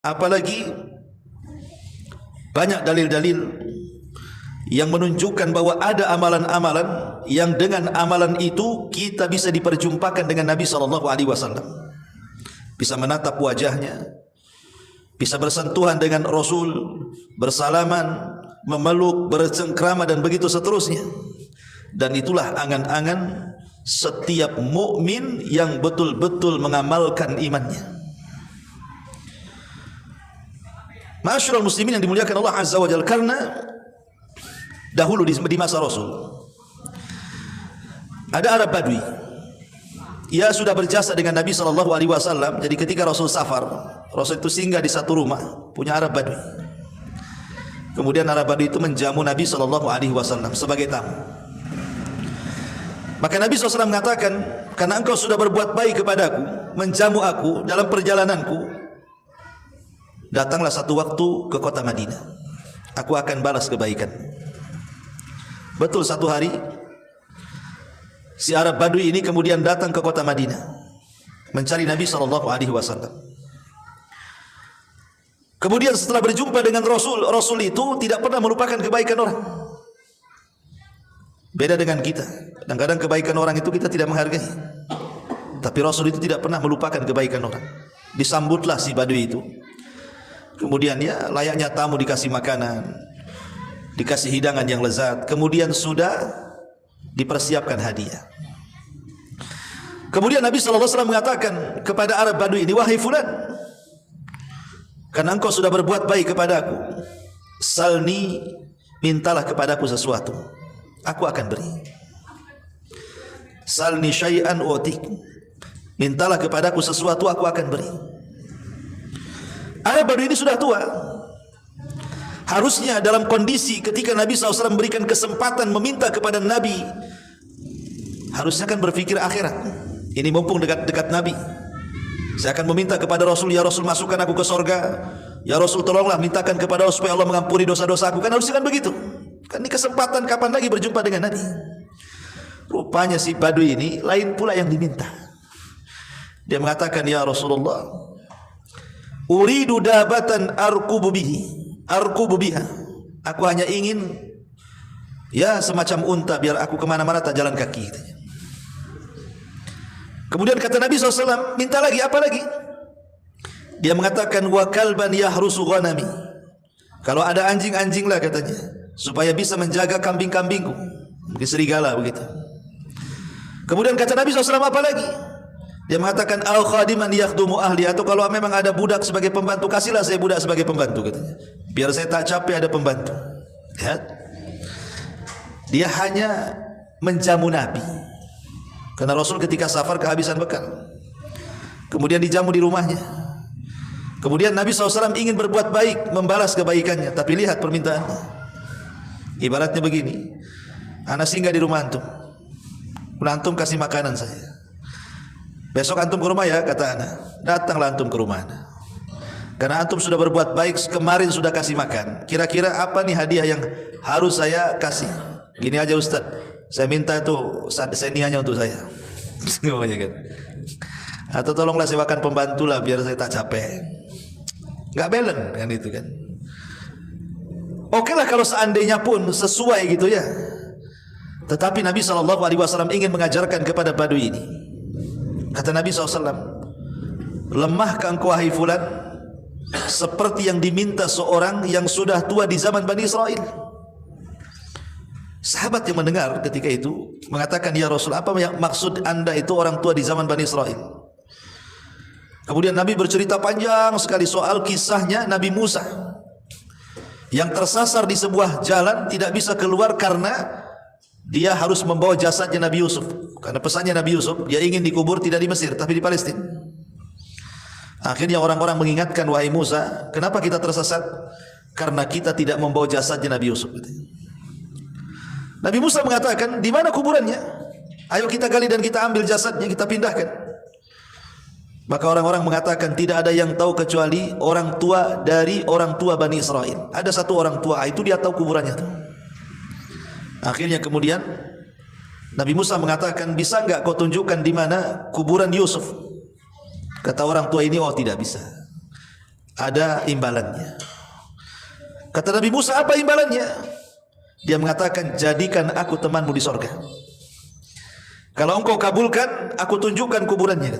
Apalagi banyak dalil-dalil yang menunjukkan bahwa ada amalan-amalan yang dengan amalan itu kita bisa diperjumpakan dengan Nabi SAW. Bisa menatap wajahnya, bisa bersentuhan dengan Rasul, bersalaman, memeluk, bercengkrama dan begitu seterusnya. Dan itulah angan-angan setiap mukmin yang betul-betul mengamalkan imannya. Ma'asyiral muslimin yang dimuliakan Allah Azza wa Jalla, karena dahulu di masa Rasul ada Arab Badui. Ia sudah berjasa dengan Nabi SAW. Jadi ketika Rasul safar, Rasul itu singgah di satu rumah punya Arab Badui. Kemudian Arab Badui itu menjamu Nabi SAW sebagai tamu. Maka Nabi SAW mengatakan, karena engkau sudah berbuat baik kepadaku, menjamu aku dalam perjalananku, datanglah satu waktu ke kota Madinah, aku akan balas kebaikan. Betul, satu hari si Arab Badui ini kemudian datang ke kota Madinah mencari Nabi SAW. Kemudian setelah berjumpa dengan Rasul, Rasul itu tidak pernah melupakan kebaikan orang. Beda dengan kita, kadang-kadang kebaikan orang itu kita tidak menghargai. Tapi Rasul itu tidak pernah melupakan kebaikan orang. Disambutlah si Badui itu. Kemudian ya layaknya tamu dikasih makanan, dikasih hidangan yang lezat. Kemudian sudah dipersiapkan hadiah. Kemudian Nabi SAW mengatakan kepada Arab Badui ini, wahai fulan, karena engkau sudah berbuat baik kepada aku, salni, mintalah kepadaku sesuatu, aku akan beri. Salni syai'an u'tik, mintalah kepadaku sesuatu, aku akan beri. Arab Badui ini sudah tua. Harusnya dalam kondisi ketika Nabi SAW memberikan kesempatan meminta kepada Nabi, harusnya kan berpikir akhirat. Ini mumpung dekat-dekat Nabi, saya akan meminta kepada Rasul, ya Rasul masukkan aku ke sorga, ya Rasul tolonglah mintakan kepada Allah supaya Allah mengampuni dosa-dosaku. Kan harusnya kan begitu. Kan ini kesempatan kapan lagi berjumpa dengan Nabi. Rupanya si Badui ini lain pula yang diminta. Dia mengatakan, ya Rasulullah, uridu dabatan arkubu biha. Aku hanya ingin ya semacam unta biar aku kemana-mana tak jalan kaki. Kemudian kata Nabi SAW, minta lagi, apa lagi? Dia mengatakan, wa kalban yahrusu ghanami. Kalau ada anjing-anjing lah katanya, supaya bisa menjaga kambing-kambingku. Mungkin serigala begitu. Kemudian kata Nabi SAW, apa lagi? Dia mengatakan, al khadiman yakhdumu ahli, atau kalau memang ada budak sebagai pembantu, kasihlah saya budak sebagai pembantu katanya. Biar saya tak capek ada pembantu. Ya. Dia hanya menjamu Nabi. Karena Rasul ketika safar kehabisan bekal. Kemudian dijamu di rumahnya. Kemudian Nabi SAW ingin berbuat baik, membalas kebaikannya. Tapi lihat permintaannya. Ibaratnya begini, anak singgah di rumah antum, antum kasih makanan saya. Besok antum ke rumah ya, kata anak. Datanglah antum ke rumah anak. Karena antum sudah berbuat baik, kemarin sudah kasih makan. Kira-kira apa nih hadiah yang harus saya kasih? Gini aja Ustaz, saya minta itu senianya untuk saya. Kan? Atau tolonglah sewakan pembantu lah biar saya tak capek. Gak balance kan itu kan. Oke lah kalau seandainya pun sesuai gitu ya. Tetapi Nabi SAW ingin mengajarkan kepada Badui ini. Kata Nabi SAW, lemahkah engkau wahai fulan seperti yang diminta seorang yang sudah tua di zaman Bani Israel. Sahabat yang mendengar ketika itu mengatakan, ya Rasul, apa yang maksud anda itu orang tua di zaman Bani Israel? Kemudian Nabi bercerita panjang sekali soal kisahnya Nabi Musa yang tersasar di sebuah jalan, tidak bisa keluar karena dia harus membawa jasadnya Nabi Yusuf. Karena pesannya Nabi Yusuf, dia ingin dikubur tidak di Mesir tapi di Palestina. Akhirnya orang-orang mengingatkan, wahai Musa, kenapa kita tersesat? Karena kita tidak membawa jasadnya Nabi Yusuf. Nabi Musa mengatakan, di mana kuburannya? Ayo kita gali dan kita ambil jasadnya, kita pindahkan. Maka orang-orang mengatakan, tidak ada yang tahu kecuali orang tua dari orang tua Bani Israel. Ada satu orang tua, itu dia tahu kuburannya. Akhirnya kemudian Nabi Musa mengatakan, bisa enggak kau tunjukkan di mana kuburan Yusuf? Kata orang tua ini, oh tidak bisa. ada imbalannya. Kata Nabi Musa, apa imbalannya? Dia mengatakan, jadikan aku temanmu di sorga. Kalau engkau kabulkan, aku tunjukkan kuburannya.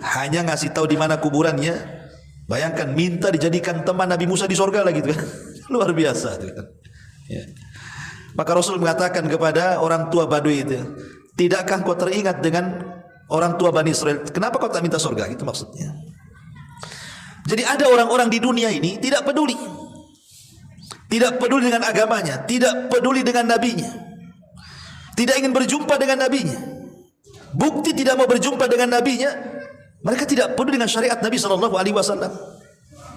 Hanya ngasih tahu di mana kuburannya. Bayangkan, minta dijadikan teman Nabi Musa di sorga lagi, gitu kan? Luar biasa, gitu kan? Ya. Maka Rasul mengatakan kepada orang tua Badui itu, tidakkah kau teringat dengan orang tua Bani Israel? Kenapa kau tak minta sorga? Itu maksudnya. Jadi ada orang-orang di dunia ini tidak peduli, tidak peduli dengan agamanya, tidak peduli dengan nabinya, tidak ingin berjumpa dengan nabinya. Bukti tidak mau berjumpa dengan nabinya, mereka tidak peduli dengan syariat Nabi SAW.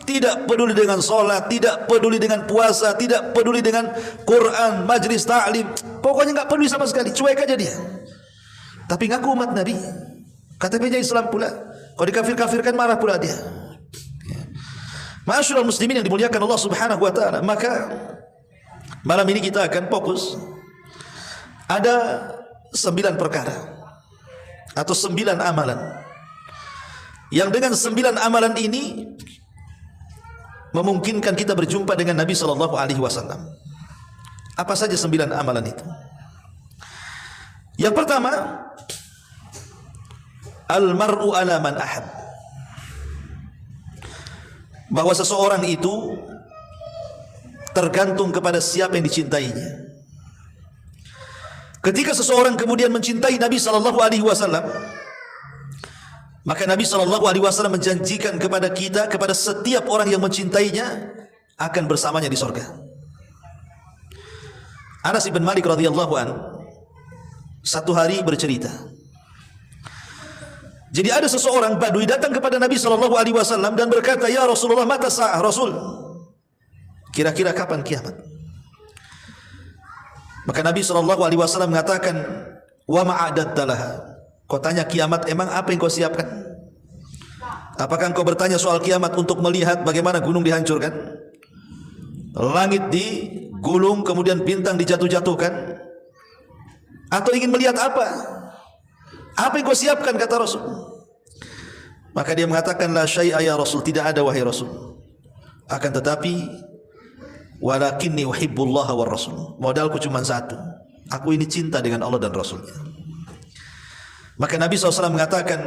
Tidak peduli dengan sholat, tidak peduli dengan puasa, tidak peduli dengan Quran, majlis ta'lim. Pokoknya nggak peduli sama sekali, cuek aja dia. Tapi ngaku umat Nabi, KTP-nya Islam pula. Kalau dikafir-kafirkan marah pula dia. Ma'asyiral muslimin yang dimuliakan Allah Subhanahu wa taala, maka malam ini kita akan fokus ada 9 perkara atau 9 amalan. Yang dengan 9 amalan ini memungkinkan kita berjumpa dengan Nabi sallallahu alaihi wasallam. Apa saja 9 amalan itu? Yang pertama, al-mar'u ala man ahab. Bahwa seseorang itu tergantung kepada siapa yang dicintainya. Ketika seseorang kemudian mencintai Nabi sallallahu alaihi wasallam, maka Nabi SAW menjanjikan kepada kita, kepada setiap orang yang mencintainya, akan bersamanya di sorga. Anas bin Malik radhiyallahu an satu hari bercerita. Jadi ada seseorang Badui datang kepada Nabi SAW dan berkata, ya Rasulullah, mata sa'ah Rasul, kira-kira kapan kiamat? Maka Nabi SAW mengatakan, wa ma'adatta laha. Kau tanya kiamat, emang apa yang kau siapkan? Apakah engkau bertanya soal kiamat untuk melihat bagaimana gunung dihancurkan, langit digulung, kemudian bintang dijatuh-jatuhkan? Atau ingin melihat apa? Apa yang kau siapkan, kata Rasul? Maka dia mengatakan, la syai'a ya Rasul, tidak ada wahai Rasul. Akan tetapi, walakinni uhibbullah wa Rasul. Modalku cuma satu, aku ini cinta dengan Allah dan Rasulnya. Maka Nabi SAW mengatakan,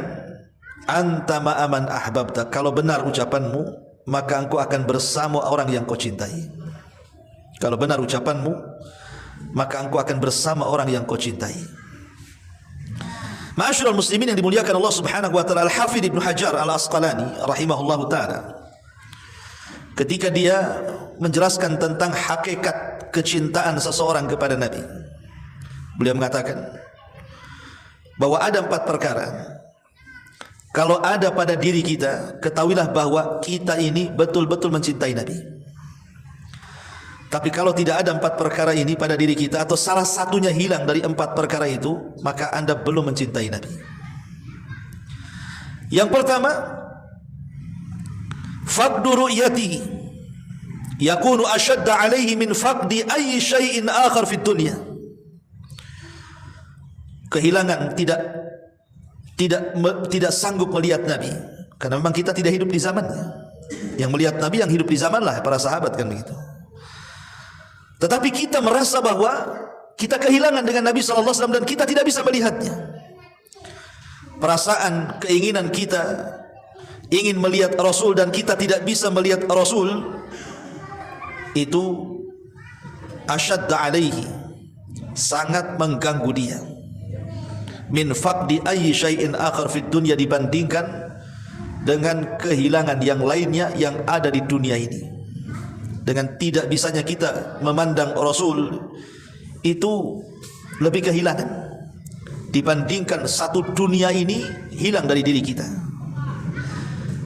anta ma'aman ahbabta. Kalau benar ucapanmu, maka engkau akan bersama orang yang kau cintai. Kalau benar ucapanmu, maka engkau akan bersama orang yang kau cintai. Ma'asyiral muslimin yang dimuliakan Allah Subhanahu wa taala, Al-Hafidz Ibnu Hajar Al-Asqalani rahimahullahu taala, ketika dia menjelaskan tentang hakikat kecintaan seseorang kepada Nabi, beliau mengatakan bahwa ada 4 perkara. Kalau ada pada diri kita, ketahuilah bahwa kita ini betul-betul mencintai Nabi. Tapi kalau tidak ada 4 perkara ini pada diri kita, atau salah satunya hilang dari 4 perkara itu, maka Anda belum mencintai Nabi. Yang pertama, faqdu ru'yatihi yakunu ashadda alaihi min faqdi ayyi syai'in akhar fid dunya. Kehilangan, tidak sanggup melihat Nabi, karena memang kita tidak hidup di zamannya. Yang melihat Nabi yang hidup di zaman lah para sahabat, kan begitu. Tetapi kita merasa bahwa kita kehilangan dengan Nabi SAW dan kita tidak bisa melihatnya. Perasaan, keinginan kita ingin melihat Rasul dan kita tidak bisa melihat Rasul, itu asyadda alaihi, sangat mengganggu dia, min faqdi ayyi syai'in akhar fid dunya, dibandingkan dengan kehilangan yang lainnya yang ada di dunia ini. Dengan tidak bisanya kita memandang Rasul, itu lebih kehilangan dibandingkan satu dunia ini hilang dari diri kita.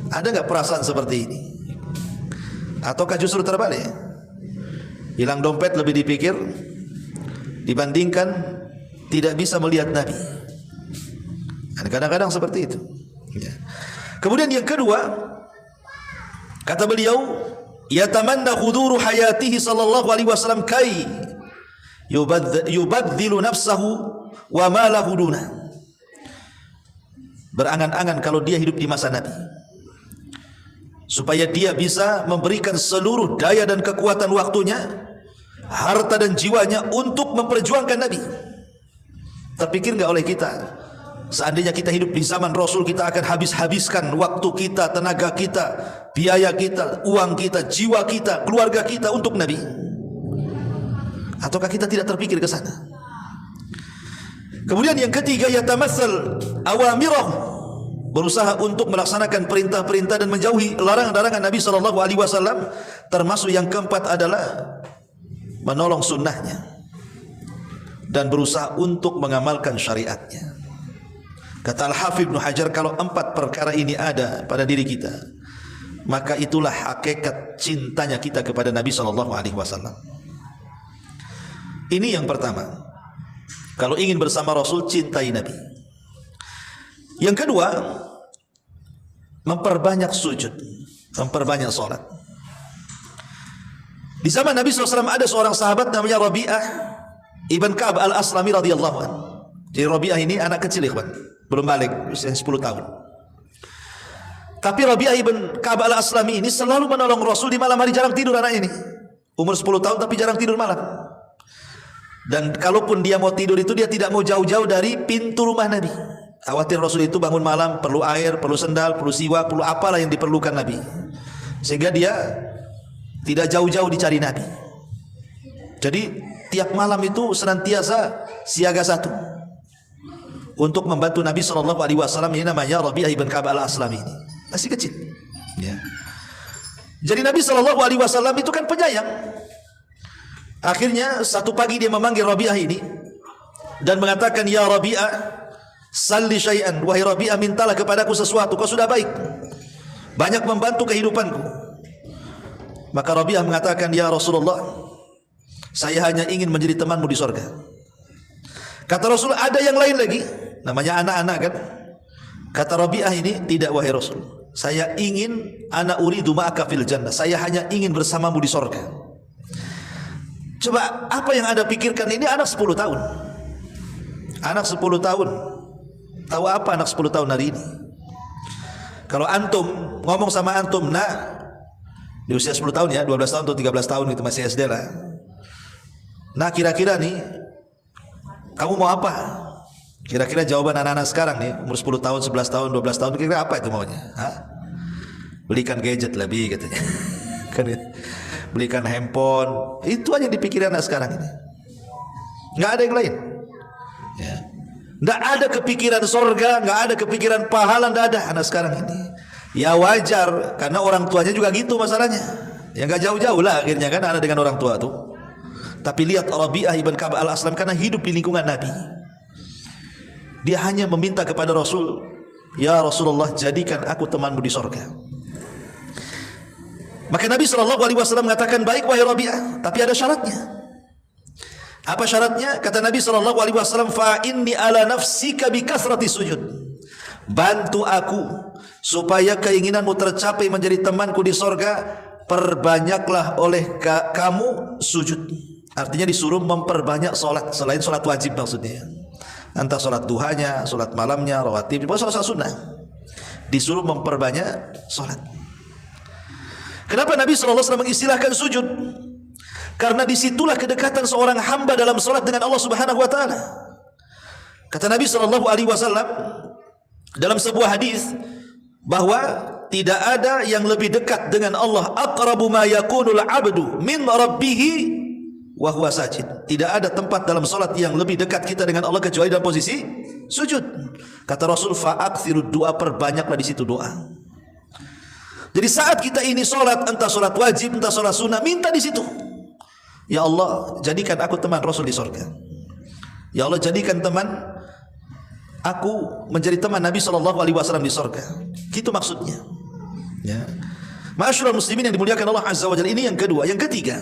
Ada nggak perasaan seperti ini? Ataukah justru terbalik? Hilang dompet lebih dipikir dibandingkan tidak bisa melihat Nabi. Kadang-kadang seperti itu. Kemudian yang kedua, kata beliau, yatamanna huduru hayatihi sallallahu alaihi wasallam kai yubadzilu nafsahu wa malahu duna. Berangan-angan kalau dia hidup di masa Nabi, supaya dia bisa memberikan seluruh daya dan kekuatan waktunya, harta dan jiwanya untuk memperjuangkan Nabi. Terpikir nggak oleh kita, seandainya kita hidup di zaman Rasul, kita akan habis-habiskan waktu kita, tenaga kita, biaya kita, uang kita, jiwa kita, keluarga kita untuk Nabi? Ataukah kita tidak terpikir ke sana? Kemudian yang ketiga, yatamassal awamirahu, berusaha untuk melaksanakan perintah-perintah dan menjauhi larangan-larangan Nabi SAW. Termasuk yang keempat adalah menolong sunnahnya dan berusaha untuk mengamalkan syariatnya. Kata Al-Hafidz Ibnu Hajar, kalau 4 perkara ini ada pada diri kita, maka itulah hakikat cintanya kita kepada Nabi SAW. Ini yang pertama. Kalau ingin bersama Rasul, cintai Nabi. Yang kedua, memperbanyak sujud, memperbanyak salat. Di zaman Nabi SAW ada seorang sahabat namanya Rabi'ah ibn Ka'ab al-Aslami radhiyallahu anhu. Jadi Rabi'ah ini anak kecil, ikhwan, belum balik, usia 10 tahun. Tapi Rabi'ah ibn Ka'ab al-Aslami ini selalu menolong Rasul di malam hari, jarang tidur anak ini. Umur 10 tahun tapi jarang tidur malam. Dan kalaupun dia mau tidur itu, dia tidak mau jauh-jauh dari pintu rumah Nabi. Khawatir Rasul itu bangun malam, perlu air, perlu sendal, perlu siwak, perlu apalah yang diperlukan Nabi. Sehingga dia tidak jauh-jauh dicari Nabi. Jadi tiap malam itu senantiasa siaga 1 untuk membantu Nabi SAW. Ini namanya Rabi'ah ibn Ka'ab al-Aslami ini. Masih kecil. Ya. Jadi Nabi SAW itu kan penyayang. Akhirnya satu pagi dia memanggil Rabi'ah ini dan mengatakan, ya Rabi'ah, salli syai'an, wahai Rabi'ah, mintalah kepadaku sesuatu, kau sudah baik, banyak membantu kehidupanku. Maka Rabi'ah mengatakan, ya Rasulullah, saya hanya ingin menjadi temanmu di sorga. Kata Rasul, ada yang lain lagi, namanya anak-anak kan. Kata Rabi'ah ini, tidak wahai Rasul, saya ingin, ana uridu ma'aka fil jannah, saya hanya ingin bersamamu di sorga. Coba apa yang Anda pikirkan? Ini anak 10 tahun. Anak 10 tahun. Tahu apa anak 10 tahun hari ini? Kalau antum ngomong sama antum, nah, di usia 10 tahun ya, 12 tahun atau 13 tahun itu masih SD lah. Nah, kira-kira nih kamu mau apa? Kira-kira jawaban anak-anak sekarang nih, umur 10 tahun, 11 tahun, 12 tahun, kira-kira apa itu maunya? Hah? Belikan gadget lebih katanya. Kan ya? Belikan handphone. Itu aja dipikirin anak sekarang ini. Nggak ada yang lain. Ya. Nggak ada kepikiran sorga, nggak ada kepikiran pahala, nggak ada anak sekarang ini. Ya wajar, karena orang tuanya juga gitu masalahnya. Ya nggak jauh-jauh lah akhirnya kan anak dengan orang tua tuh. Tapi lihat Rabi'ah ibn Ka'ab al-Aslam, karena hidup di lingkungan Nabi, dia hanya meminta kepada Rasul, ya Rasulullah, jadikan aku temanmu di sorga. Maka Nabi SAW mengatakan, baik wahai Rabi'ah, tapi ada syaratnya. Apa syaratnya? Kata Nabi SAW, fa inni ala nafsika bi kasrati sujud. Bantu aku supaya keinginanmu tercapai menjadi temanku di sorga, perbanyaklah oleh kamu sujud. Artinya disuruh memperbanyak solat, selain solat wajib maksudnya. Entah solat duhanya, solat malamnya, rawatib, solat sunnah. Disuruh memperbanyak solat. Kenapa Nabi SAW mengistilahkan sujud? Karena disitulah kedekatan seorang hamba dalam salat dengan Allah Subhanahu Wa Taala. Kata Nabi SAW dalam sebuah hadis bahwa tidak ada yang lebih dekat dengan Allah, aqrabu ma yakunul abdu min rabbih wa huwa sajid. Tidak ada tempat dalam salat yang lebih dekat kita dengan Allah kecuali dalam posisi sujud. Kata Rasul, fa'aktsirud du'a, perbanyaklah di situ doa. Jadi saat kita ini sholat, entah sholat wajib, entah sholat sunnah, minta di situ. Ya Allah, jadikan aku teman Rasul di surga. Ya Allah, jadikan teman aku menjadi teman Nabi SAW di surga. Gitu maksudnya. Ya. Ma'asyiral muslimin yang dimuliakan Allah Azza wa Jalla, ini yang kedua. Yang ketiga,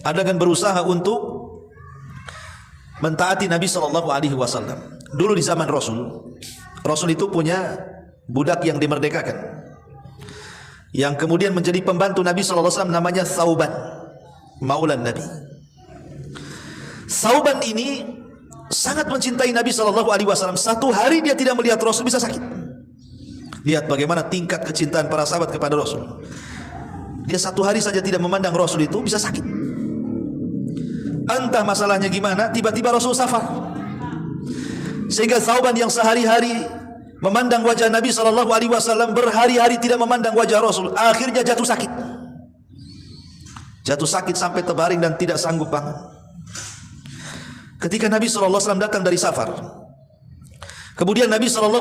ada dengan berusaha untuk mentaati Nabi SAW. Dulu di zaman Rasul, Rasul itu punya budak yang dimerdekakan, yang kemudian menjadi pembantu Nabi SAW, namanya Thauban, maulan Nabi. Thauban ini sangat mencintai Nabi SAW. Satu hari dia tidak melihat Rasul, bisa sakit. Lihat bagaimana tingkat kecintaan para sahabat kepada Rasul. Dia satu hari saja tidak memandang Rasul itu bisa sakit. Entah masalahnya gimana, tiba-tiba Rasul safar. Sehingga Thauban yang sehari-hari memandang wajah Nabi SAW berhari-hari tidak memandang wajah Rasul, akhirnya jatuh sakit. Jatuh sakit sampai terbaring dan tidak sanggup bangun. Ketika Nabi SAW datang dari safar, kemudian Nabi SAW,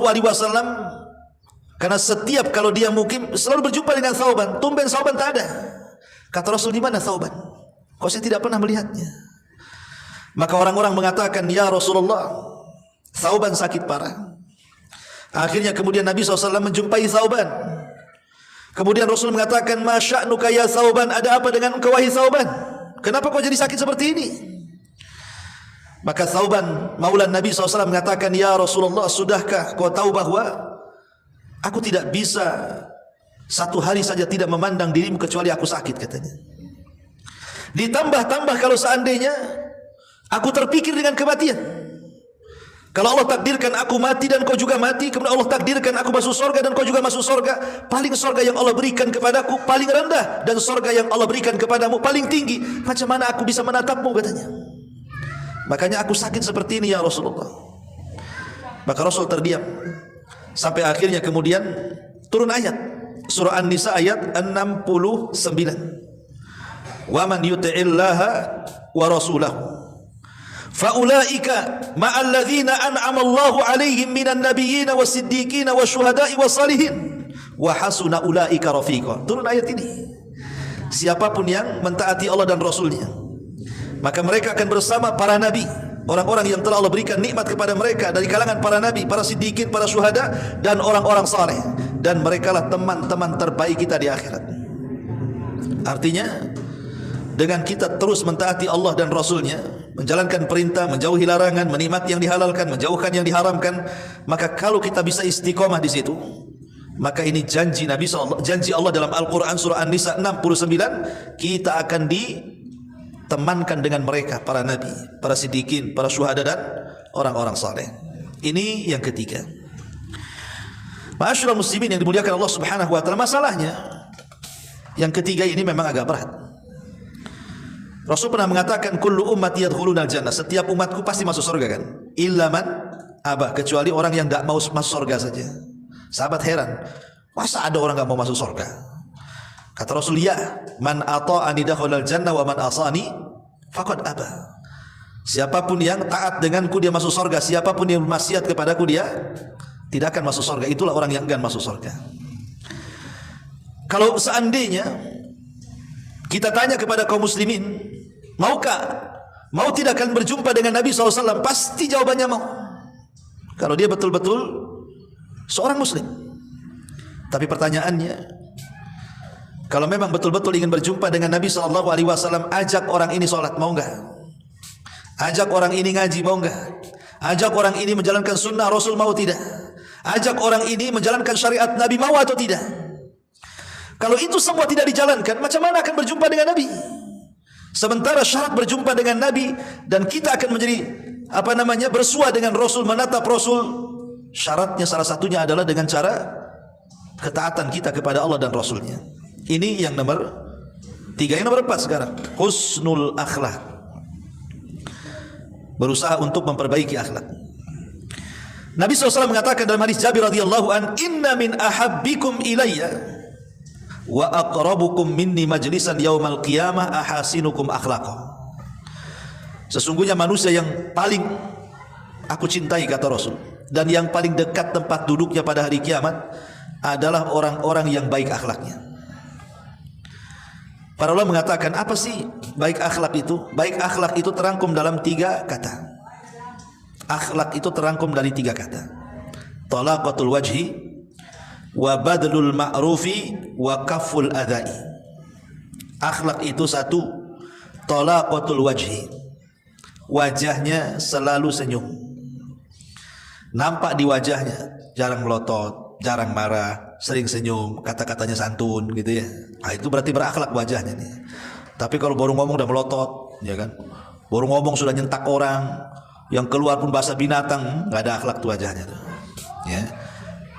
karena setiap kalau dia mukim selalu berjumpa dengan Thauban, tumben Thauban tak ada. Kata Rasul, di mana Thauban? Kok saya tidak pernah melihatnya? Maka orang-orang mengatakan, ya Rasulullah, Thauban sakit parah. Akhirnya kemudian Nabi SAW menjumpai Thauban. Kemudian Rasul mengatakan, ma sya'nuka ya Thauban, ada apa dengan engkau wahai Thauban? Kenapa kau jadi sakit seperti ini? Maka Thauban, maulan Nabi SAW mengatakan, ya Rasulullah, sudahkah kau tahu bahwa aku tidak bisa satu hari saja tidak memandang dirimu kecuali aku sakit, katanya. Ditambah-tambah kalau seandainya aku terpikir dengan kematian. Kalau Allah takdirkan aku mati dan kau juga mati, kemudian Allah takdirkan aku masuk surga dan kau juga masuk surga, paling surga yang Allah berikan kepadaku paling rendah, dan surga yang Allah berikan kepadamu paling tinggi. Macam mana aku bisa menatapmu, katanya. Makanya aku sakit seperti ini ya Rasulullah. Maka Rasul terdiam sampai akhirnya kemudian turun ayat surah An-Nisa ayat 69. Wa man yuti'illaha wa rasulahu faulaika ma'al ladzina an'ama Allahu 'alaihim minan nabiyyin wasiddiqin wasyuhada'i wassalihin wa hasuna ulaika rafiqa. Turun ayat ini. Siapapun yang mentaati Allah dan Rasulnya, maka mereka akan bersama para nabi, orang-orang yang telah Allah berikan nikmat kepada mereka dari kalangan para nabi, para siddiqin, para syuhada, dan orang-orang saleh, dan merekalah teman-teman terbaik kita di akhirat. Artinya dengan kita terus mentaati Allah dan Rasulnya, menjalankan perintah, menjauhi larangan, menikmati yang dihalalkan, menjauhkan yang diharamkan, maka kalau kita bisa istiqomah di situ, maka ini janji Nabi SAW, janji Allah dalam Al-Quran surah An-Nisa 69, kita akan ditemankan dengan mereka, para nabi, para siddiqin, para syuhada, dan orang-orang saleh. Ini yang ketiga. Ma'asyiral muslimin yang dimuliakan Allah Subhanahu wa taala, masalahnya yang ketiga ini memang agak berat. Rasul pernah mengatakan, kullu ummati yadkhuluna al-jannah, setiap umatku pasti masuk surga, kan? Illa man aba, kecuali orang yang tidak mau masuk surga saja. Sahabat heran, masa ada orang tidak mau masuk surga? Kata Rasul, ya, man ata'ani dakhalal jannah wa man asani faqad aba. Siapapun yang taat denganku dia masuk surga, siapapun yang bermaksiat kepadaku dia tidak akan masuk surga. Itulah orang yang enggan masuk surga. Kalau seandainya kita tanya kepada kaum muslimin, mau tidak akan berjumpa dengan Nabi SAW? Pasti jawabannya mau. Kalau dia betul-betul seorang muslim. Tapi pertanyaannya, kalau memang betul-betul ingin berjumpa dengan Nabi SAW, ajak orang ini sholat, mau enggak? Ajak orang ini ngaji, mau enggak? Ajak orang ini menjalankan sunnah Rasul, mau tidak? Ajak orang ini menjalankan syariat Nabi, mau atau tidak? Kalau itu semua tidak dijalankan, macam mana akan berjumpa dengan Nabi? Sementara syarat berjumpa dengan Nabi dan kita akan menjadi bersua dengan Rasul, menatap Rasul, syaratnya salah satunya adalah dengan cara ketaatan kita kepada Allah dan Rasulnya. Ini yang nomor 3. Yang nomor 4 sekarang, husnul akhlak, berusaha untuk memperbaiki akhlak. Nabi SAW mengatakan dalam hadis Jabir radhiyallahu an, inna min ahabbikum ilayya wa aqrabukum minni majlisan yaumal qiyamah ahasinukum akhlaqa. Sesungguhnya manusia yang paling aku cintai, kata Rasul, dan yang paling dekat tempat duduknya pada hari kiamat adalah orang-orang yang baik akhlaknya. Para ulama mengatakan, apa sih baik akhlak itu? Baik akhlak itu terangkum dalam 3 kata. Akhlak itu terangkum dari 3 kata. Talaqatul wajhi wa badlul ma'rufi wa kaful adai. Akhlak itu 1, talaqatul wajhi, wajahnya selalu senyum, nampak di wajahnya jarang melotot, jarang marah, sering senyum, kata-katanya santun, gitu ya. Nah, itu berarti berakhlak wajahnya nih. Tapi kalau baru ngomong udah melotot, ya kan? Baru ngomong sudah nyentak orang, yang keluar pun bahasa binatang, nggak ada akhlak tuh wajahnya tuh. Ya.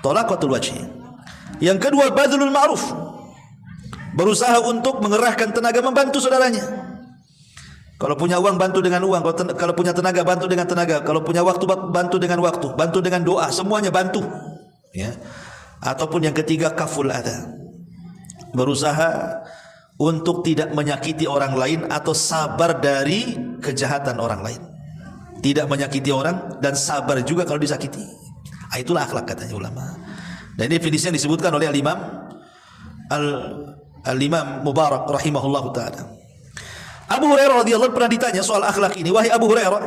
Talaqatul wajhi. Yang kedua, badlul ma'ruf, berusaha untuk mengerahkan tenaga membantu saudaranya. Kalau punya uang bantu dengan uang, kalau punya tenaga bantu dengan tenaga, kalau punya waktu bantu dengan waktu, bantu dengan doa, semuanya bantu. Ya. Ataupun yang ketiga, kaful adha, berusaha untuk tidak menyakiti orang lain atau sabar dari kejahatan orang lain. Tidak menyakiti orang dan sabar juga kalau disakiti. Itulah akhlak katanya ulama. Dan ini definisi yang disebutkan oleh Al-Imam Mubarak rahimahullahu ta'ala. Abu Hurairah radhiyallahu pernah ditanya soal akhlak ini. Wahai Abu Hurairah,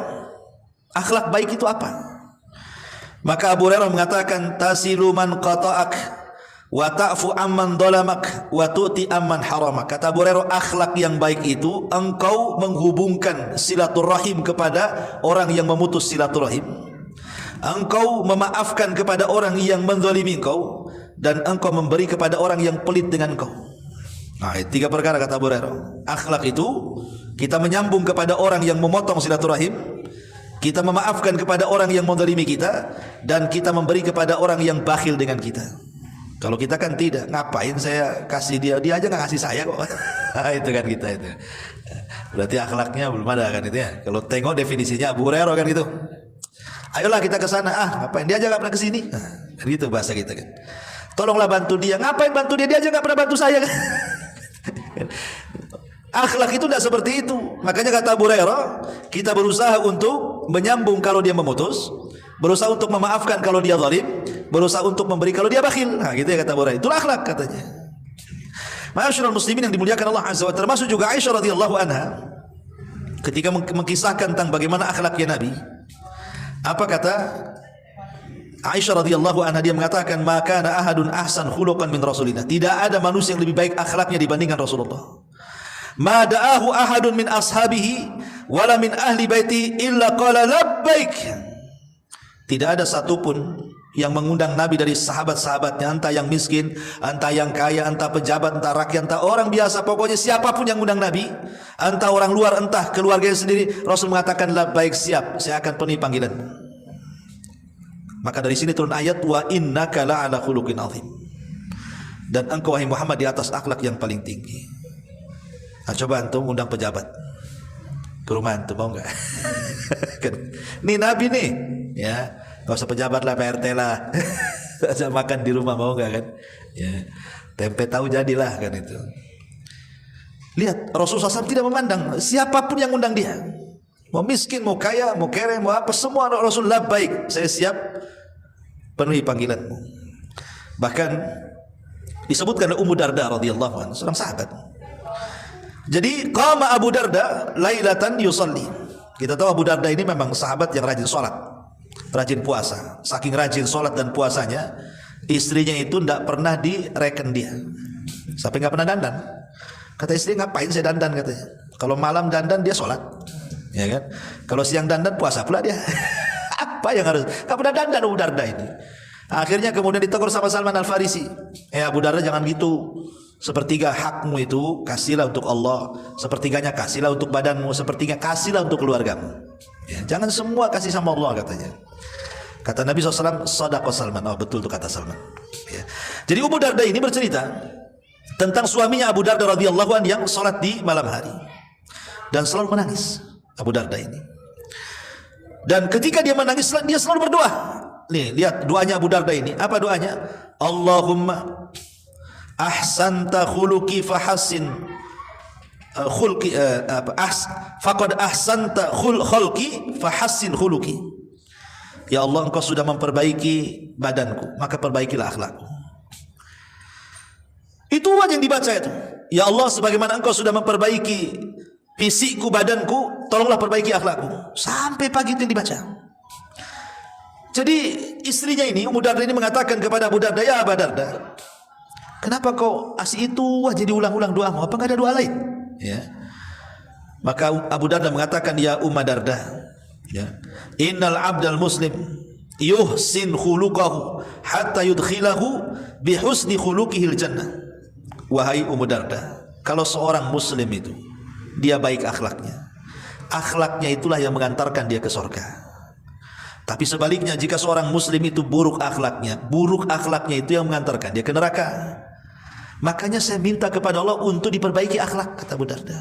akhlak baik itu apa? Maka Abu Hurairah mengatakan, tasilu man qata'ak wa ta'fu amman dolamak wa tu'ti amman haramak. Kata Abu Hurairah, akhlak yang baik itu engkau menghubungkan silaturahim kepada orang yang memutus silaturahim, engkau memaafkan kepada orang yang menzalimi engkau, dan engkau memberi kepada orang yang pelit dengan engkau. Nah, tiga perkara kata Abu Hurairah. Akhlak itu kita menyambung kepada orang yang memotong silaturahim, kita memaafkan kepada orang yang menzalimi kita, dan kita memberi kepada orang yang bakhil dengan kita. Kalau kita kan tidak, ngapain saya kasih dia aja nggak kasih saya kok. Itu kan kita itu. Berarti akhlaknya belum ada kan itu ya. Kalau tengok definisinya Abu Hurairah kan gitu. Ayolah kita ke sana. Ngapain dia aja nggak pernah ke sini. Gitu bahasa kita kan. Tolonglah bantu dia. Ngapain bantu dia aja nggak pernah bantu saya kan. Akhlak itu tidak seperti itu. Makanya kata Abu Hurairah, kita berusaha untuk menyambung kalau dia memutus, berusaha untuk memaafkan kalau dia zalim, berusaha untuk memberi kalau dia bakhil. Nah, gitu ya kata Abu Hurairah. Itulah akhlak katanya. Ma'asyiral muslimin yang dimuliakan Allah Azza wa Jalla, termasuk juga Aisyah radhiyallahu anha ketika mengkisahkan tentang bagaimana akhlaknya Nabi. Apa kata Aisyah radhiyallahu anha? Dia mengatakan, "Ma kana ahadun ahsan khuluqan min Rasulillah." Tidak ada manusia yang lebih baik akhlaknya dibandingkan Rasulullah. "Ma da'ahu ahadun min ashabihi wala min ahli baiti illa qala labbaik." Tidak ada satupun yang mengundang Nabi dari sahabat-sahabatnya, entah yang miskin, entah yang kaya, entah pejabat, entah rakyat, entah orang biasa, pokoknya siapapun yang undang Nabi, entah orang luar, entah keluarganya sendiri, Rasul mengatakan labbaik, siap, saya akan penuhi panggilanmu. Maka dari sini turun ayat, wa innaka la'ala khuluqin azim, dan engkau wahai Muhammad di atas akhlak yang paling tinggi. Nah, coba antum undang pejabat ke rumah antum, mau enggak? Nih Nabi nih, ya. Gak usah pejabat lah, PRT lah. Ajak makan di rumah, mau enggak kan? Ya. Tempe tahu jadilah kan itu. Lihat, Rasulullah SAW tidak memandang siapapun yang undang dia. Mau miskin, mau kaya, mau kere, mau apa, semua Rasulullah baik. Saya siap penuhi panggilanmu. Bahkan disebutkan oleh Ummu Darda radhiyallahu anha, seorang sahabat. Jadi qama Abu Darda lailatan yusalli. Kita tahu Abu Darda ini memang sahabat yang rajin sholat, rajin puasa. Saking rajin sholat dan puasanya, istrinya itu tidak pernah direken dia, sampai nggak pernah dandan. Kata istri, ngapain saya dandan katanya. Kalau malam dandan dia sholat, ya kan. Kalau siang dandan puasa pula dia. Apa yang harus? Nggak pernah dandan Abu Darda ini. Akhirnya kemudian ditegur sama Salman Al Farisi. Abu Darda jangan gitu. Sepertiga hakmu itu kasihlah untuk Allah, sepertiganya kasihlah untuk badanmu, sepertiga kasihlah untuk keluargamu. Ya, jangan semua kasih sama Allah katanya. Kata Nabi SAW, sadaqah Salman. Oh betul tuh kata Salman. Ya. Jadi Ummu Darda ini bercerita tentang suaminya Abu Darda radhiyallahu anhu yang sholat di malam hari dan selalu menangis. Abu Darda ini. Dan ketika dia menangis, dia selalu berdoa. Nih lihat doanya Abu Darda ini. Apa doanya? Allahumma ahsanta khuluqi fahassin khulqi faqad ahsanta khulqi fahassin khuluqi. Ya Allah, engkau sudah memperbaiki badanku, maka perbaikilah akhlakku. Itu yang dibaca itu. Ya Allah, sebagaimana engkau sudah memperbaiki fisikku, badanku, tolonglah perbaiki akhlakku. Sampai pagi itu yang dibaca. Jadi istrinya ini, Ummu Darda ini mengatakan kepada Abu Darda, ya Abu Darda, kenapa kau asih itu aja diulang-ulang doamu? Apa enggak ada doa lain? Ya. Maka Abu Darda mengatakan, ya Ummu Darda, ya, innal abdal muslim yuhsin khuluqahu hatta yudkhilahu bihusni khuluqihil jannah. Wahai Ummu Darda, kalau seorang muslim itu dia baik akhlaknya, akhlaknya itulah yang mengantarkan dia ke surga. Tapi sebaliknya jika seorang muslim itu buruk akhlaknya itu yang mengantarkan dia ke neraka. Makanya saya minta kepada Allah untuk diperbaiki akhlak, kata Abu Darda.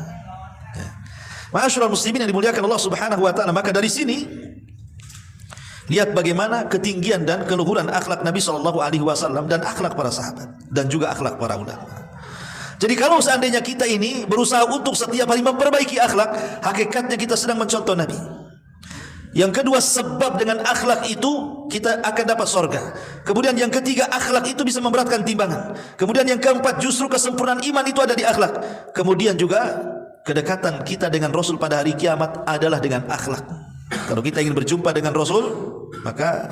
Ya. Ma'asyiral muslimin yang dimuliakan Allah Subhanahu wa taala, maka dari sini lihat bagaimana ketinggian dan keluhuran akhlak Nabi sallallahu alaihi wasallam dan akhlak para sahabat dan juga akhlak para ulama. Jadi kalau seandainya kita ini berusaha untuk setiap hari memperbaiki akhlak, hakikatnya kita sedang mencontoh Nabi. Yang kedua, sebab dengan akhlak itu kita akan dapat surga. Kemudian yang ketiga, akhlak itu bisa memberatkan timbangan. Kemudian yang keempat, justru kesempurnaan iman itu ada di akhlak. Kemudian juga kedekatan kita dengan Rasul pada hari kiamat adalah dengan akhlak. Kalau kita ingin berjumpa dengan Rasul, maka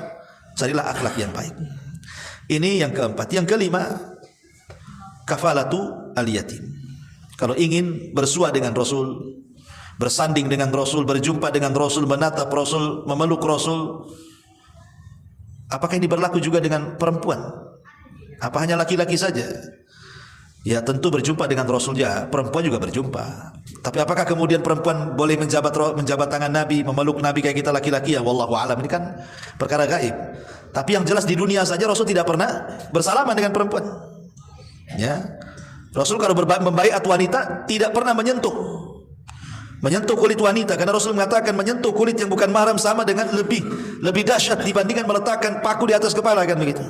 carilah akhlak yang baik. Ini yang keempat. Yang kelima, kafalatu al-yatim. Kalau ingin bersua dengan Rasul, bersanding dengan Rasul, berjumpa dengan Rasul, menatap Rasul, memeluk Rasul, apakah ini berlaku juga dengan perempuan? Apa hanya laki-laki saja? Ya tentu berjumpa dengan Rasul, ya perempuan juga berjumpa. Tapi apakah kemudian perempuan boleh menjabat tangan Nabi, memeluk Nabi kayak kita laki-laki? Ya wallahu a'lam, ini kan perkara gaib. Tapi yang jelas di dunia saja Rasul tidak pernah bersalaman dengan perempuan. Ya, Rasul kalau membaiat wanita tidak pernah menyentuh kulit wanita, karena Rasul mengatakan menyentuh kulit yang bukan mahram sama dengan lebih dahsyat dibandingkan meletakkan paku di atas kepala, kan begitu.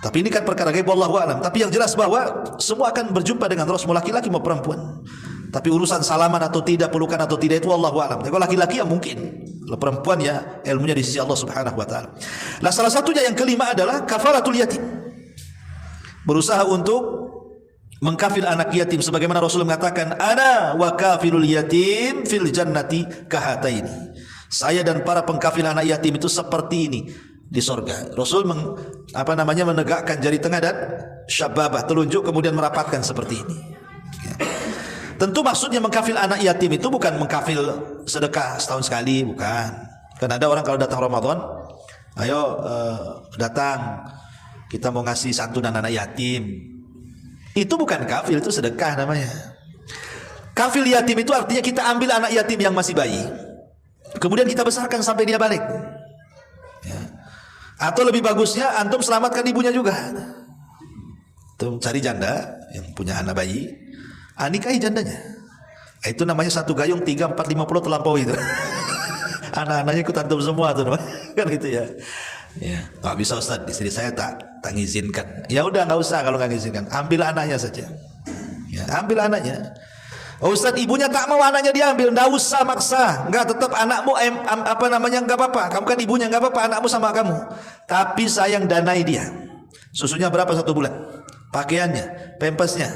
Tapi ini kan perkara gaib, wallahu a'lam. Tapi yang jelas bahwa semua akan berjumpa dengan Rasul, mau laki-laki mau perempuan. Tapi urusan salaman atau tidak, pelukan atau tidak, itu wallahu a'lam. Kalau laki-laki ya mungkin, kalau perempuan ya ilmunya di sisi Allah Subhanahu wa taala. Nah, salah satunya yang kelima adalah kafaratul yatim. Berusaha untuk mengkafil anak yatim, sebagaimana Rasul mengatakan, ana wa kafilul yatim fil jannati kahataini. Saya dan para pengkafil anak yatim itu seperti ini di sorga. Rasul menegakkan jari tengah dan syababah, telunjuk, kemudian merapatkan seperti ini. Ya. Tentu maksudnya mengkafil anak yatim itu bukan mengkafil sedekah setahun sekali, bukan. Karena ada orang kalau datang Ramadan, ayo datang, kita mau ngasih santunan anak yatim. Itu bukan kafil, itu sedekah namanya. Kafil yatim itu artinya kita ambil anak yatim yang masih bayi, kemudian kita besarkan sampai dia balik. Ya. Atau lebih bagusnya antum selamatkan ibunya juga. Antum cari janda yang punya anak bayi, nikahi jandanya. Itu namanya satu gayung 3, 4, 50 terlampaui itu. Anak-anaknya ikut antum semua tuh, kan gitu ya. Ya, nggak bisa Ustaz, istri saya tak ngizinkan. Ya udah nggak usah kalau nggak ngizinkan, ambil anaknya saja. Ya, ambil anaknya. Oh Ustaz, ibunya tak mau anaknya diambil, nggak usah maksa. Nggak, tetap anakmu nggak apa-apa. Kamu kan ibunya, nggak apa-apa, anakmu sama kamu. Tapi sayang danai dia. Susunya berapa 1 bulan? Pakaiannya, pampasnya.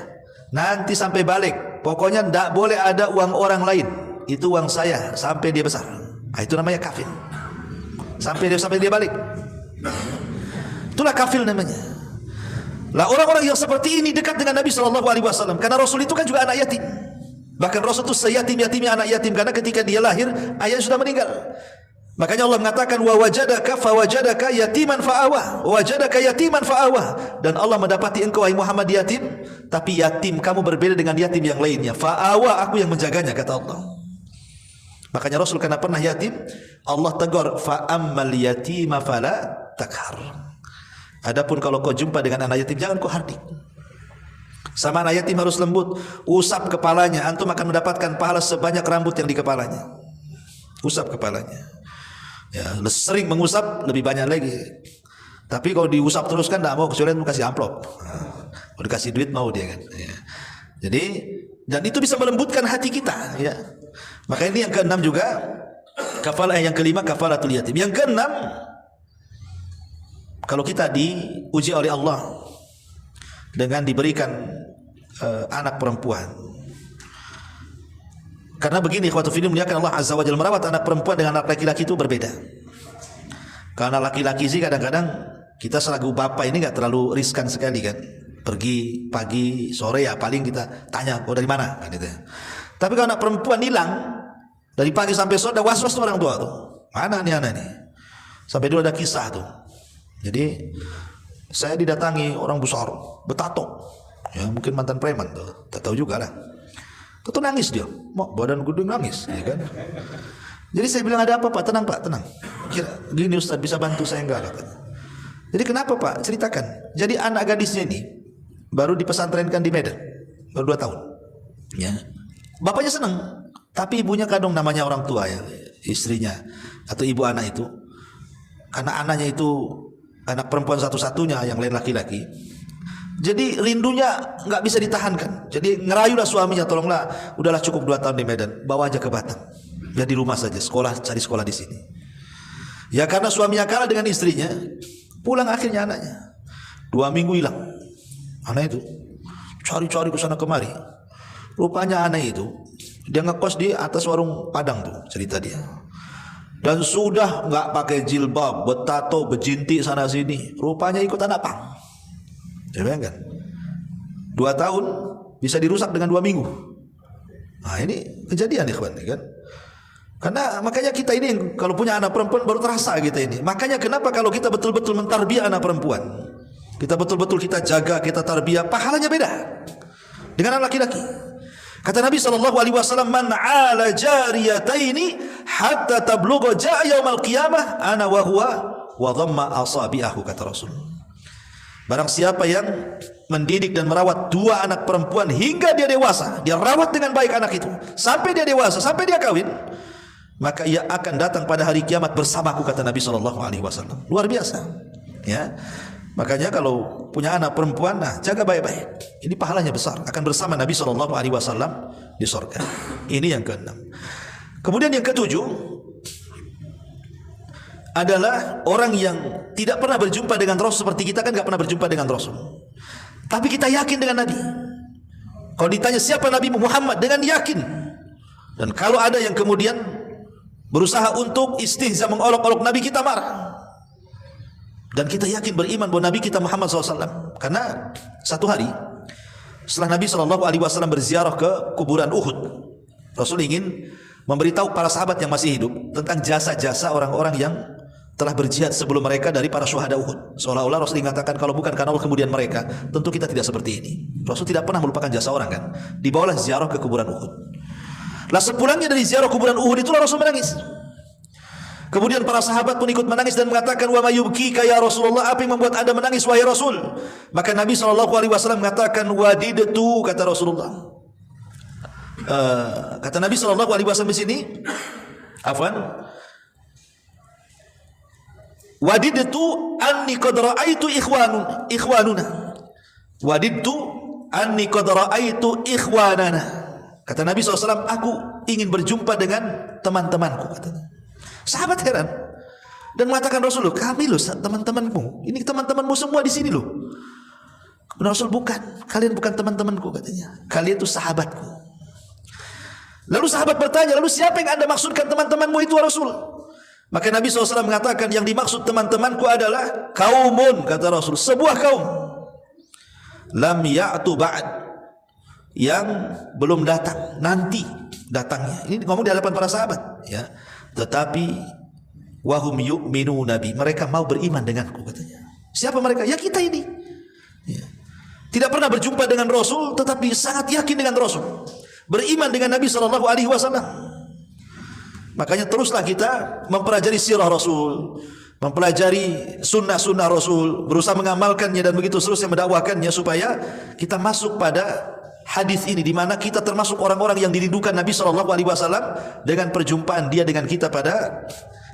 Nanti sampai balik, pokoknya nggak boleh ada uang orang lain. Itu uang saya sampai dia besar. Nah, itu namanya kafil. Sampai dia balik. Itulah kafil namanya. Lah orang-orang yang seperti ini dekat dengan Nabi sallallahu alaihi wasallam, karena Rasul itu kan juga anak yatim. Bahkan Rasul itu seyatim-yatimnya anak yatim, karena ketika dia lahir ayahnya sudah meninggal. Makanya Allah mengatakan wa wajadaka fawajadaka yatiman fa'awa, wajadaka yatiman fa'awa. Dan Allah mendapati engkau wahai Muhammad yatim, tapi yatim kamu berbeda dengan yatim yang lainnya. Fa'awa, aku yang menjaganya, kata Allah. Makanya Rasul karena pernah yatim, Allah tegur, fa'ammal yatima fala takhar. Adapun kalau kau jumpa dengan anak yatim, jangan kau hardik. Sama anak yatim harus lembut, usap kepalanya, antum akan mendapatkan pahala sebanyak rambut yang di kepalanya. Usap kepalanya. Ya, sering mengusap lebih banyak lagi. Tapi kalau diusap terus kan tidak mau, kecuali mau kasih amplop. Mau dikasih duit mau dia kan. Ya. Jadi, dan itu bisa melembutkan hati kita. Ya. Maka ini yang keenam juga, yang kelima kafaratul yatim. Yang keenam, kalau kita diuji oleh Allah dengan diberikan anak perempuan. Karena begini, ikhwatu fillah, muliakan Allah Azza wa Jalla, merawat anak perempuan dengan anak laki-laki itu berbeda. Karena laki-laki sih kadang-kadang kita selaku bapak ini nggak terlalu riskan sekali kan. Pergi pagi, sore ya paling kita tanya, kau dari mana? Gitu. Tapi kalau anak perempuan hilang, dari pagi sampai sore ada was-was orang tua tuh. Mana nih anak nih? Sampai dulu ada kisah tuh. Jadi saya didatangi orang besar, betato. Ya mungkin mantan preman tuh, tak tahu juga lah. Tuh nangis dia, mau badan gede nangis, ya kan? Jadi saya bilang, ada apa Pak? Tenang Pak, tenang. Kira gini Ustaz, bisa bantu saya enggak katanya. Jadi kenapa Pak? Ceritakan. Jadi anak gadisnya ini baru dipesantrenkan di Medan, baru 2 tahun. Ya. Bapaknya senang, tapi ibunya kadang namanya orang tua ya, istrinya atau ibu anak itu. Karena anaknya itu anak perempuan satu-satunya, yang lain laki-laki. Jadi rindunya nggak bisa ditahankan. Jadi ngerayulah suaminya, tolonglah, udahlah cukup 2 tahun di Medan, bawa aja ke Batam. Ya di rumah saja, cari sekolah di sini. Ya karena suaminya kalah dengan istrinya, pulang akhirnya anaknya 2 minggu hilang. Anak itu cari-cari ke sana kemari. Rupanya anak itu dia ngekos di atas warung Padang tuh, cerita dia. Dan sudah nggak pakai jilbab, betato, bejinti sana sini. Rupanya ikut anak pang. Ya bayangkan, 2 tahun bisa dirusak dengan 2 minggu. Nah ini kejadian ikhwan kan. Karena makanya kita ini kalau punya anak perempuan baru terasa kita ini. Makanya kenapa kalau kita betul-betul mentarbiah anak perempuan, kita betul-betul kita jaga, kita tarbiyah, pahalanya beda dengan anak laki-laki. Kata Nabi SAW, man ala jariyataini hatta tablugha ja'a yaumal qiyamah ana wa huwa wa dhamma asabi'ahu, kata Rasul. Barang siapa yang mendidik dan merawat 2 anak perempuan hingga dia dewasa, dia rawat dengan baik anak itu sampai dia dewasa, sampai dia kawin, maka ia akan datang pada hari kiamat bersamaku, kata Nabi SAW. Luar biasa ya. Makanya kalau punya anak perempuan, nah jaga baik-baik. Ini pahalanya besar, akan bersama Nabi SAW di surga. Ini yang ke-6. Kemudian yang ke-7 adalah orang yang tidak pernah berjumpa dengan Rasul. Seperti kita kan gak pernah berjumpa dengan Rasul, tapi kita yakin dengan Nabi. Kalau ditanya siapa Nabi Muhammad, dengan yakin. Dan kalau ada yang kemudian berusaha untuk istihza, mengolok-olok Nabi, kita marah. Dan kita yakin beriman bahwa Nabi kita Muhammad SAW. Karena satu hari setelah Nabi SAW berziarah ke kuburan Uhud, Rasul ingin memberitahu para sahabat yang masih hidup tentang jasa-jasa orang-orang yang telah berjihad sebelum mereka dari para syuhada Uhud. Seolah-olah Rasul mengatakan, kalau bukan karena Allah kemudian mereka, tentu kita tidak seperti ini. Rasul tidak pernah melupakan jasa orang kan. Dibawalah ziarah ke kuburan Uhud. Lah sepulangnya dari ziarah kuburan Uhud itulah Rasul menangis. Kemudian para sahabat pun ikut menangis dan mengatakan, wa mayyubkika ya Rasulullah, apa yang membuat Anda menangis wahai Rasul? Maka Nabi SAW mengatakan, wadidtu, kata Rasulullah. Kata Nabi SAW di sini, afwan, wadidtu anni qad ra'aitu ikhwanuna. Wadidtu anni qad ra'aitu ikhwanana. Kata Nabi SAW, aku ingin berjumpa dengan teman-temanku, katanya. Sahabat heran dan mengatakan, Rasul, kami loh teman-temanmu, ini teman-temanmu semua di sini loh. Rasul, bukan, kalian bukan teman-temanku, katanya, kalian itu sahabatku. Lalu sahabat bertanya, lalu siapa yang Anda maksudkan teman-temanmu itu, Rasul? Maka Nabi SAW mengatakan, yang dimaksud teman-temanku adalah kaumun, kata Rasul, sebuah kaum, lam ya'tu ba'd, yang belum datang, nanti datangnya. Ini ngomong di hadapan para sahabat ya. Tetapi wahum yu'minu nabi, mereka mau beriman denganku, katanya. Siapa mereka? Ya kita ini ya. Tidak pernah berjumpa dengan Rasul, tetapi sangat yakin dengan Rasul, beriman dengan Nabi SAW. Makanya teruslah kita mempelajari sirah Rasul, mempelajari sunnah-sunnah Rasul, berusaha mengamalkannya dan begitu seterusnya, mendakwahkannya, supaya kita masuk pada hadis ini, di mana kita termasuk orang-orang yang dirindukan Nabi SAW dengan perjumpaan dia dengan kita pada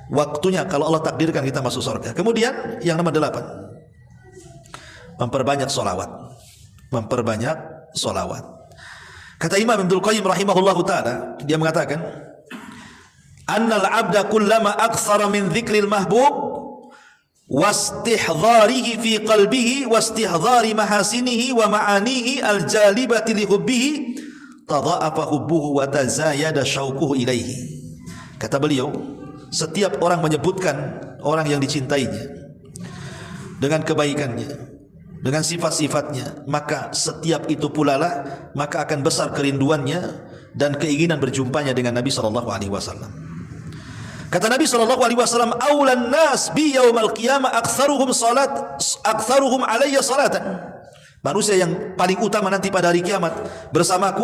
waktunya kalau Allah takdirkan kita masuk surga. Kemudian yang nomor 8, memperbanyak solawat. Memperbanyak solawat. Kata Imam Ibnul Qayyim rahimahullahu ta'ala, dia mengatakan, annal abda kullama aktsara min dzikril mahbub wastihdharihi fi qalbihi wastihdhari mahasinihi wa ma'anihi aljalibati li hubbihi tadha'afa hubbuhu wa tazayada syauquhu ilaihi. Kata beliau, setiap orang menyebutkan orang yang dicintainya dengan kebaikannya, dengan sifat-sifatnya, maka setiap itu pula lah maka akan besar kerinduannya dan keinginan berjumpanya dengan Nabi SAW. Kata Nabi SAW, awlan nas bi yaumal qiyamah aktsaruhum alayya salatan. Manusia yang paling utama nanti pada hari kiamat bersamaku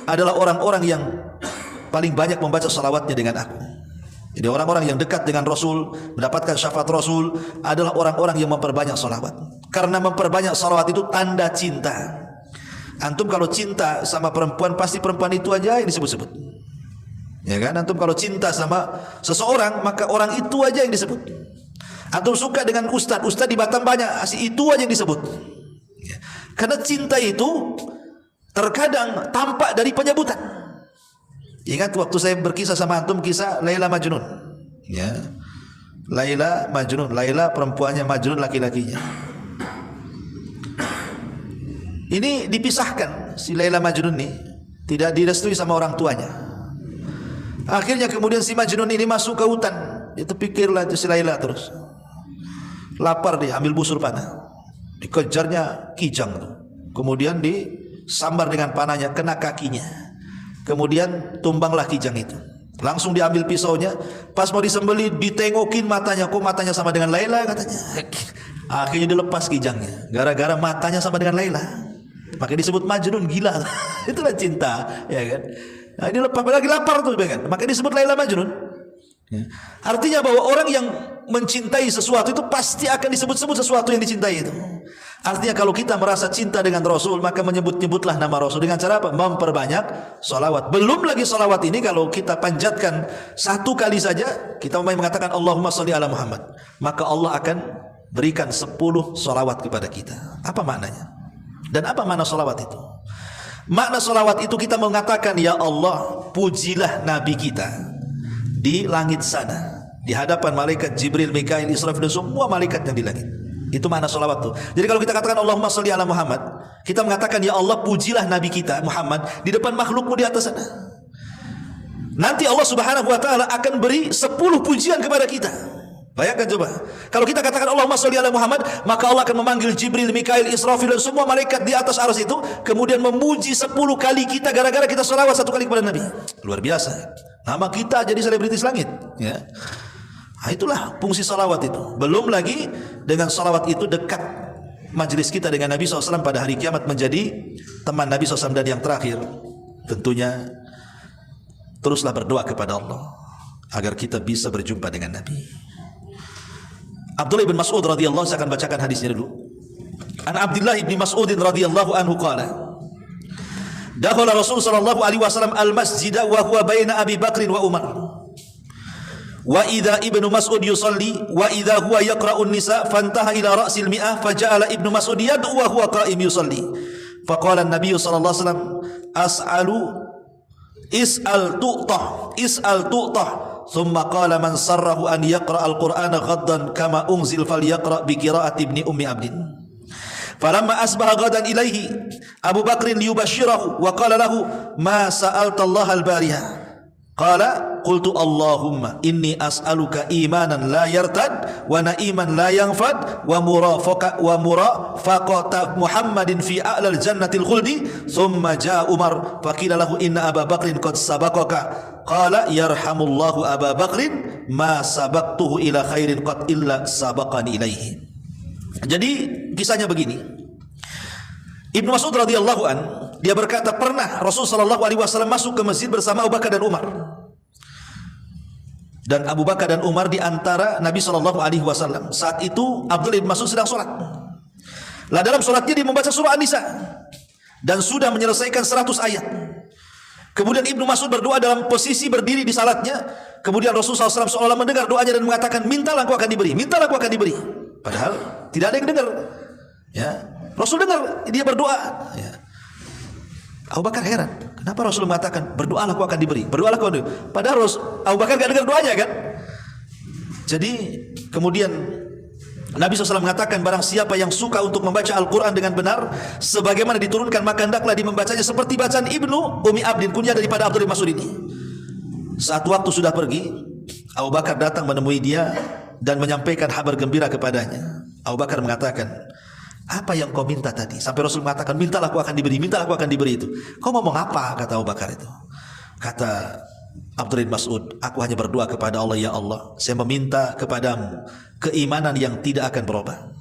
adalah orang-orang yang paling banyak membaca salawatnya dengan aku. Jadi orang-orang yang dekat dengan Rasul, mendapatkan syafaat Rasul adalah orang-orang yang memperbanyak salawat. Karena memperbanyak salawat itu tanda cinta. Antum kalau cinta sama perempuan, pasti perempuan itu aja yang disebut-sebut. Ya kan? Antum kalau cinta sama seseorang, maka orang itu aja yang disebut. Antum suka dengan ustadz di Batam banyak, itu aja yang disebut. Ya. Karena cinta itu terkadang tampak dari penyebutan. Ingat waktu saya berkisah sama antum kisah Laila Majnun. Ya. Laila Majnun, Laila perempuannya, Majnun laki-lakinya. Ini dipisahkan si Laila Majnun ini, tidak direstui sama orang tuanya. Akhirnya kemudian si Majnun ini masuk ke hutan. Dia terpikirlah si Laila terus. Lapar dia, ambil busur panah. Dikejarnya kijang tuh. Kemudian disambar dengan panahnya, kena kakinya. Kemudian tumbanglah kijang itu. Langsung diambil pisaunya, pas mau disembelih ditengokin matanya, kok matanya sama dengan Laila katanya. Akhirnya dilepas kijangnya, gara-gara matanya sama dengan Laila. Makanya disebut Majnun, gila. Itulah cinta, ya kan. Nah, ini lepas lagi lapar tuh, kan. Makanya disebut Laila Majnun. Ya. Artinya bahwa orang yang mencintai sesuatu itu pasti akan disebut-sebut sesuatu yang dicintai itu. Artinya kalau kita merasa cinta dengan Rasul, maka menyebut-nyebutlah nama Rasul dengan cara apa? Memperbanyak salawat. Belum lagi salawat ini kalau kita panjatkan satu kali saja, kita mengatakan Allahumma sholli ala Muhammad, maka Allah akan berikan 10 salawat kepada kita. Apa maknanya? Dan apa makna salawat itu? Makna salawat itu kita mengatakan, ya Allah, pujilah Nabi kita di langit sana, di hadapan malaikat Jibril, Mikail, Israfil, dan semua malaikat yang di langit. Itu makna salawat itu. Jadi kalau kita katakan Allahumma sholli ala Muhammad, kita mengatakan, ya Allah, pujilah Nabi kita Muhammad di depan makhlukmu di atas sana. Nanti Allah subhanahu wa ta'ala akan beri 10 pujian kepada kita. Bayangkan coba, kalau kita katakan Allahumma sholli ala Muhammad, maka Allah akan memanggil Jibril, Mikail, Israfil, dan semua malaikat di atas arsy itu, kemudian memuji 10 kali kita gara-gara kita sholawat 1 kali kepada Nabi. Luar biasa. Nama kita jadi selebritis langit, ya. Nah, itulah fungsi sholawat itu. Belum lagi dengan sholawat itu dekat majelis kita dengan Nabi SAW pada hari kiamat, menjadi teman Nabi SAW. Dan yang terakhir, tentunya teruslah berdoa kepada Allah agar kita bisa berjumpa dengan Nabi. Abdullah bin Mas'ud radhiyallahu, saya akan bacakan hadisnya dulu. An Abdullah bin Mas'ud radhiyallahu anhu qala, dakhala Rasul sallallahu alaihi wasallam al-masjid wa huwa baina Abi Bakr wa Umar. Wa idza Ibnu Mas'ud yusalli wa idza huwa yaqra'u an-nisa fantaha ila ra'sil mi'ah faja'ala Ibnu Mas'ud yad'u wa huwa qa'im yusalli. Faqala an-nabiy sallallahu alaihi wasallam is'al tu'tah. Thumma qala man sarrahu an yaqra al-Qur'ana ghaddan kama unzil falyaqra bi qira'ati ibni ummi abdin. Falamma asbaha ghadan ilaihi Abu Bakr liyubashshirahu wa qala lahu ma sa'alta Allah al-bariha. Qala qultu Allahumma inni as'aluka imanan la yartad wa na'iman la yanfad wa murafaqata Muhammadin fi a'lal jannatil khuldi. Thumma jaa Umar faqila lahu inna Aba Bakrin qad sabaqaka. Qala yarhamullahu Aba Bakrin ma sabaqtuhu ila khairin qad illa sabaqani ilaihi. Jadi kisahnya begini. Ibnu Mas'ud radhiyallahu an, dia berkata pernah Rasul sallallahu alaihi wasallam masuk ke masjid bersama Abu Bakar dan Umar. Dan Abu Bakar dan Umar di antara Nabi sallallahu alaihi wasallam. Saat itu Abdullah bin Mas'ud sedang salat. Lah dalam salatnya dia membaca surah An-Nisa dan sudah menyelesaikan 100 ayat. Kemudian Ibnu Mas'ud berdoa dalam posisi berdiri di salatnya. Kemudian Rasulullah SAW seolah mendengar doanya dan mengatakan, mintalah engkau akan diberi, mintalah engkau akan diberi. Padahal tidak ada yang dengar. Ya, Rasul dengar dia berdoa. Ya. Abu Bakar heran, kenapa Rasul mengatakan berdoalah engkau akan diberi, berdoalah engkau akan diberi. Padahal Abu Bakar tidak dengar doanya kan. Jadi kemudian Nabi SAW mengatakan, barang siapa yang suka untuk membaca Al-Quran dengan benar sebagaimana diturunkan, maka hendaklah dia membacanya seperti bacaan Ibnu Ummi Abdin, kunyah daripada Abdullah bin Mas'ud ini. Saat waktu sudah pergi, Abu Bakar datang menemui dia dan menyampaikan kabar gembira kepadanya. Abu Bakar mengatakan, apa yang kau minta tadi? Sampai Rasul mengatakan, mintalah aku akan diberi, mintalah aku akan diberi itu. Kau ngomong apa? Kata Abu Bakar itu. Kata Abdullah bin Mas'ud, aku hanya berdoa kepada Allah, ya Allah, saya meminta kepadamu keimanan yang tidak akan berubah,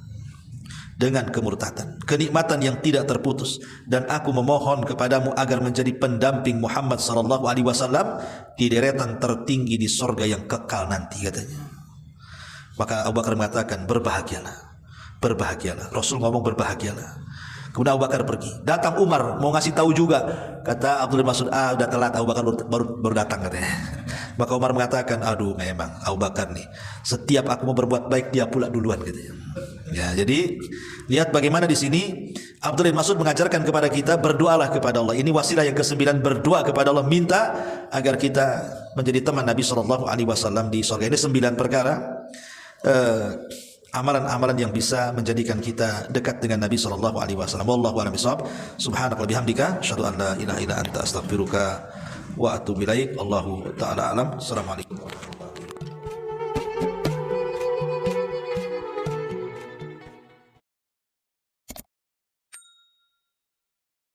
dengan kemurtadan, kenikmatan yang tidak terputus, dan aku memohon kepadamu agar menjadi pendamping Muhammad sallallahu alaihi wasallam di deretan tertinggi di sorga yang kekal nanti, katanya. Maka Abu Bakar mengatakan, berbahagialah, berbahagialah. Rasul ngomong berbahagialah. Kemudian Abu Bakar pergi. Datang Umar mau ngasih tahu juga. Kata Abdul Mas'ud, udah telat, Abu Bakar baru datang, katanya. Maka Umar mengatakan, aduh memang Abu Bakar nih, setiap aku mau berbuat baik dia pula duluan, katanya. Ya, jadi lihat bagaimana di sini Abdul Mas'ud mengajarkan kepada kita, berdoalah kepada Allah. Ini wasilah yang ke-9, berdoa kepada Allah, minta agar kita menjadi teman Nabi sallallahu alaihi wasallam di surga. Ini 9 perkara amalan-amalan yang bisa menjadikan kita dekat dengan Nabi sallallahu alaihi wasallam. Wallahu a'lam bishawab. Subhanaka wa bihamdika asyhadu an la ilaha illa anta astaghfiruka wa atubu ilaik. Allahu ta'ala alam. Assalamualaikum.